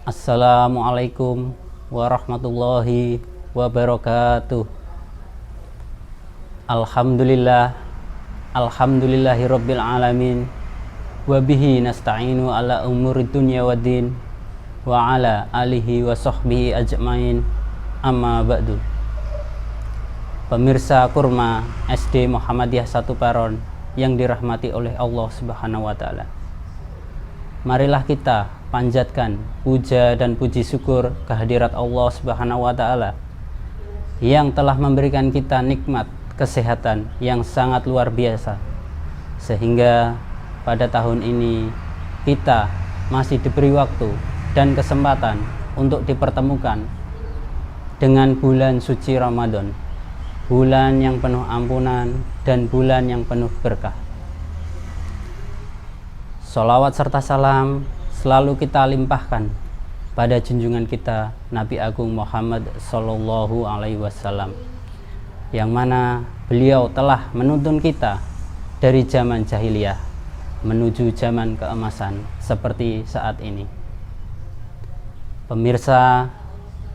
Assalamualaikum warahmatullahi wabarakatuh. Alhamdulillah, alhamdulillahirabbil alamin. Wa bihi nasta'inu ala umuri dunya waddin wa ala alihi wa sahbihi ajmain. Amma ba'du. Pemirsa Kurma SD Muhammadiyah 1 Peron yang dirahmati oleh Allah Subhanahu wa taala. Marilah kita panjatkan puja dan puji syukur kehadirat Allah Subhanahu wa taala yang telah memberikan kita nikmat kesehatan yang sangat luar biasa, sehingga pada tahun ini kita masih diberi waktu dan kesempatan untuk dipertemukan dengan bulan suci Ramadan, bulan yang penuh ampunan dan bulan yang penuh berkah. Sholawat serta salam selalu kita limpahkan pada junjungan kita Nabi Agung Muhammad Sallallahu Alaihi Wasallam, yang mana beliau telah menuntun kita dari zaman jahiliyah menuju zaman keemasan seperti saat ini. Pemirsa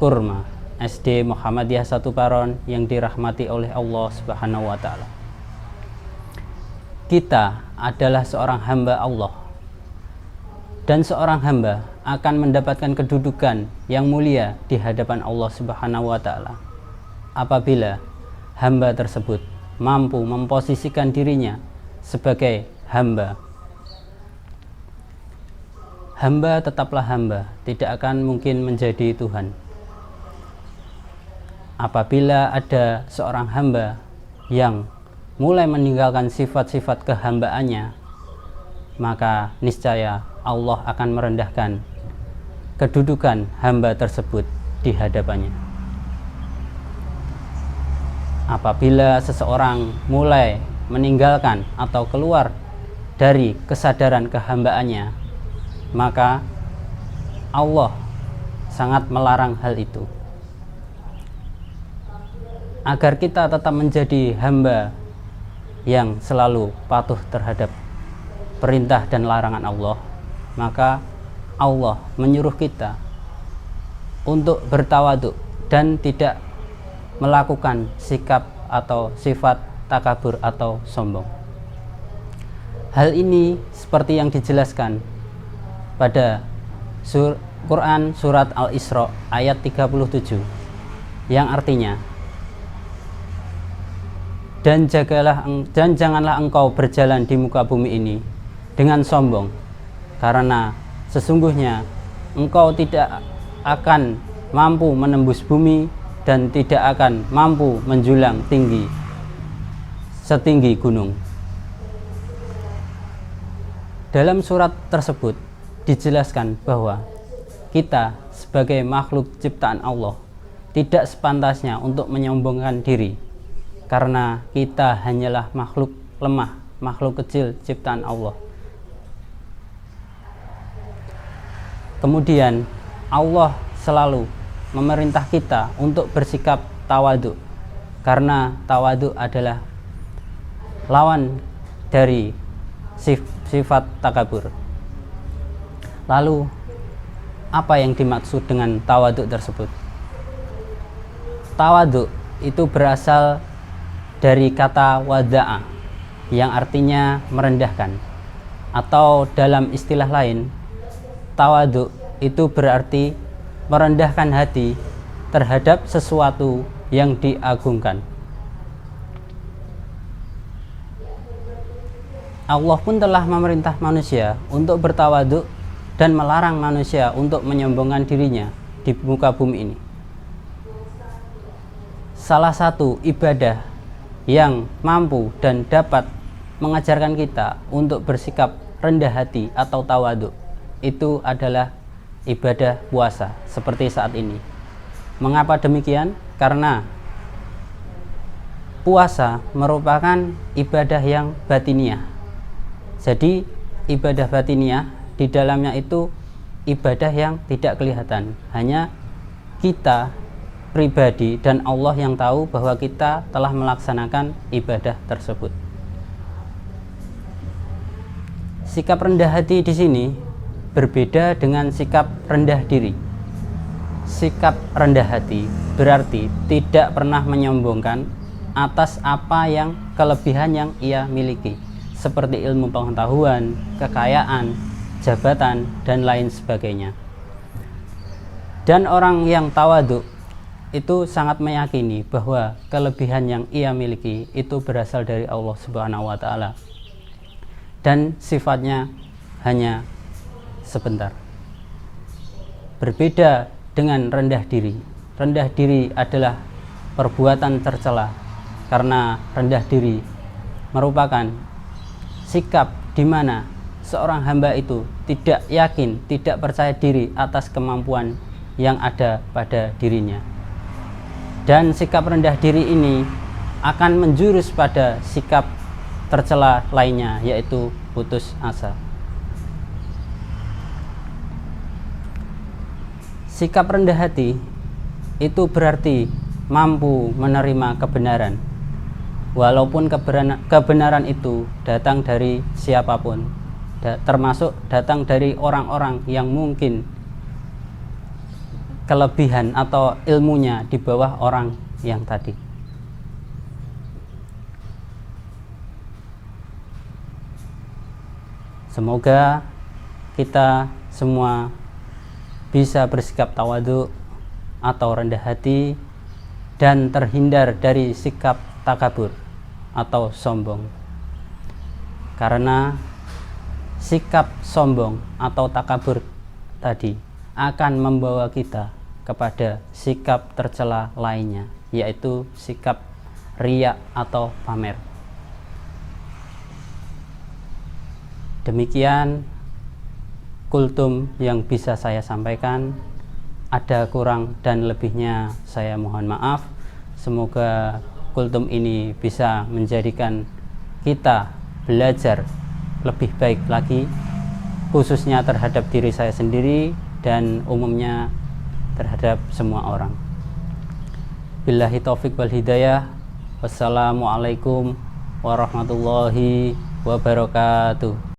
Kurma SD Muhammadiyah 1 Peron yang dirahmati oleh Allah Subhanahu wa taala. Kita adalah seorang hamba Allah, dan seorang hamba akan mendapatkan kedudukan yang mulia di hadapan Allah Subhanahu wa taala apabila hamba tersebut mampu memposisikan dirinya sebagai hamba. Hamba tetaplah hamba, tidak akan mungkin menjadi Tuhan. Apabila ada seorang hamba yang mulai meninggalkan sifat-sifat kehambaannya, maka niscaya Allah akan merendahkan kedudukan hamba tersebut di hadapannya. Apabila seseorang mulai meninggalkan atau keluar dari kesadaran kehambaannya, maka Allah sangat melarang hal itu. Agar kita tetap menjadi hamba yang selalu patuh terhadap perintah dan larangan Allah, maka Allah menyuruh kita untuk bertawaduk dan tidak melakukan sikap atau sifat takabur atau sombong. Hal ini seperti yang dijelaskan pada Quran surat Al-Isra ayat 37, yang artinya, dan janganlah engkau berjalan di muka bumi ini dengan sombong, karena sesungguhnya engkau tidak akan mampu menembus bumi dan tidak akan mampu menjulang setinggi gunung. Dalam surat tersebut dijelaskan bahwa kita sebagai makhluk ciptaan Allah tidak sepantasnya untuk menyombongkan diri, karena kita hanyalah makhluk lemah, makhluk kecil ciptaan Allah. Kemudian Allah selalu memerintah kita untuk bersikap tawaduk, karena tawaduk adalah lawan dari sifat takabur. Lalu apa yang dimaksud dengan tawaduk tersebut? Tawaduk itu berasal dari kata wada'a, yang artinya merendahkan, atau dalam istilah lain, tawaduk itu berarti merendahkan hati terhadap sesuatu yang diagungkan. Allah pun telah memerintah manusia untuk bertawaduk dan melarang manusia untuk menyombongkan dirinya di muka bumi ini. Salah satu ibadah yang mampu dan dapat mengajarkan kita untuk bersikap rendah hati atau tawaduk itu adalah ibadah puasa seperti saat ini. Mengapa demikian? Karena puasa merupakan ibadah yang batiniah. Jadi ibadah batiniah di dalamnya itu ibadah yang tidak kelihatan, hanya kita pribadi dan Allah yang tahu bahwa kita telah melaksanakan ibadah tersebut. Sikap rendah hati di sini berbeda dengan sikap rendah diri. Sikap rendah hati berarti tidak pernah menyombongkan atas apa yang kelebihan yang ia miliki, seperti ilmu pengetahuan, kekayaan, jabatan, dan lain sebagainya. Dan orang yang tawadhu itu sangat meyakini bahwa kelebihan yang ia miliki itu berasal dari Allah Subhanahu wa Ta'ala, dan sifatnya hanya sebentar. Berbeda dengan rendah diri. Rendah diri adalah perbuatan tercela, karena rendah diri merupakan sikap di mana seorang hamba itu tidak yakin, tidak percaya diri atas kemampuan yang ada pada dirinya. Dan sikap rendah diri ini akan menjurus pada sikap tercela lainnya, yaitu putus asa. Sikap rendah hati itu berarti mampu menerima kebenaran, walaupun kebenaran itu datang dari siapapun, termasuk datang dari orang-orang yang mungkin kelebihan atau ilmunya di bawah orang yang tadi. Semoga kita semua bisa bersikap tawadhu atau rendah hati dan terhindar dari sikap takabur atau sombong. Karena sikap sombong atau takabur tadi akan membawa kita kepada sikap tercela lainnya, yaitu sikap riya atau pamer. Demikian kultum yang bisa saya sampaikan. Ada kurang dan lebihnya saya mohon maaf. Semoga kultum ini bisa menjadikan kita belajar lebih baik lagi, khususnya terhadap diri saya sendiri dan umumnya terhadap semua orang. Billahi taufik wal hidayah. Wassalamualaikum warahmatullahi wabarakatuh.